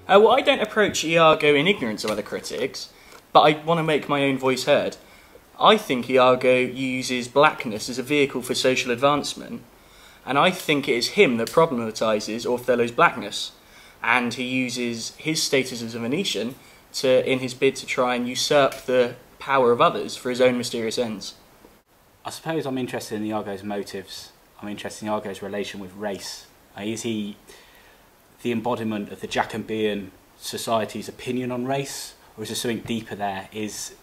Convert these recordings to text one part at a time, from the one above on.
Well, I don't approach Iago in ignorance of other critics, but I want to make my own voice heard. I think Iago uses blackness as a vehicle for social advancement, and I think it is him that problematises Othello's blackness, and he uses his status as a Venetian in his bid to try and usurp the power of others for his own mysterious ends. I suppose I'm interested in Iago's motives. I'm interested in Iago's relation with race. Is he the embodiment of the Jacobean society's opinion on race, or is there something deeper there? Is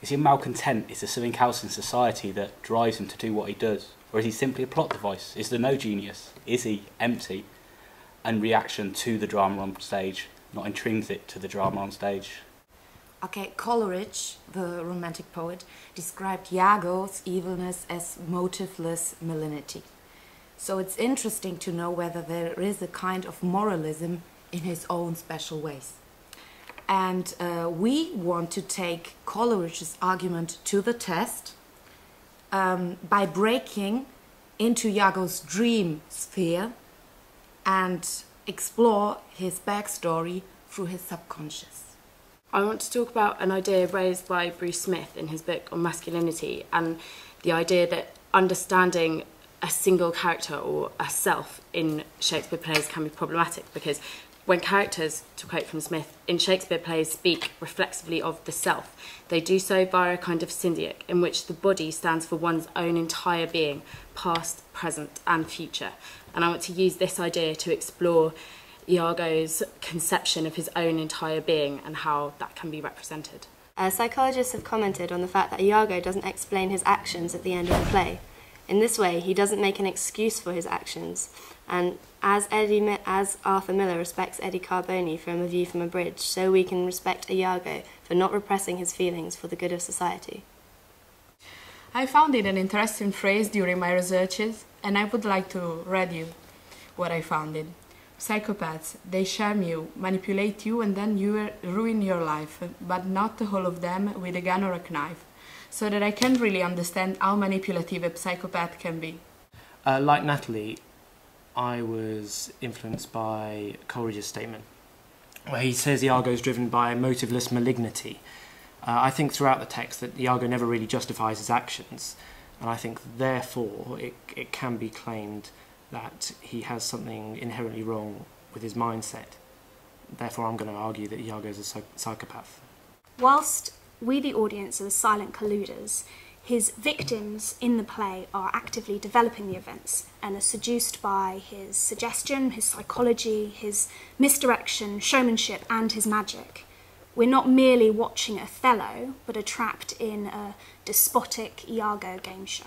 he a malcontent? Is there something else in society that drives him to do what he does? Or is he simply a plot device? Is there no genius? Is he empty and reaction to the drama on stage, not intrinsic to the drama on stage? Okay, Coleridge, the Romantic poet, described Iago's evilness as motiveless malignity. So it's interesting to know whether there is a kind of moralism in his own special ways. And we want to take Coleridge's argument to the test by breaking into Iago's dream sphere and explore his backstory through his subconscious. I want to talk about an idea raised by Bruce Smith in his book on masculinity, and the idea that understanding a single character or a self in Shakespeare plays can be problematic, because when characters, to quote from Smith, in Shakespeare plays speak reflexively of the self, they do so via a kind of syndic in which the body stands for one's own entire being, past, present and future. And I want to use this idea to explore Iago's conception of his own entire being and how that can be represented. Psychologists have commented on the fact that Iago doesn't explain his actions at the end of the play. In this way, he doesn't make an excuse for his actions, and as Arthur Miller respects Eddie Carboni from A View from a Bridge, so we can respect Iago for not repressing his feelings for the good of society. I found it an interesting phrase during my researches, and I would like to read you what I found it. Psychopaths, they charm you, manipulate you, and then you ruin your life, but not the whole of them with a gun or a knife, so that I can't really understand how manipulative a psychopath can be. Like Natalie, I was influenced by Coleridge's statement, where he says Iago is driven by motiveless malignity. I think throughout the text that Iago never really justifies his actions, and I think therefore it can be claimed that he has something inherently wrong with his mindset. Therefore, I'm going to argue that Iago is a psychopath. Whilst we, the audience, are the silent colluders, his victims in the play are actively developing the events and are seduced by his suggestion, his psychology, his misdirection, showmanship and his magic. We're not merely watching Othello, but are trapped in a despotic Iago game show.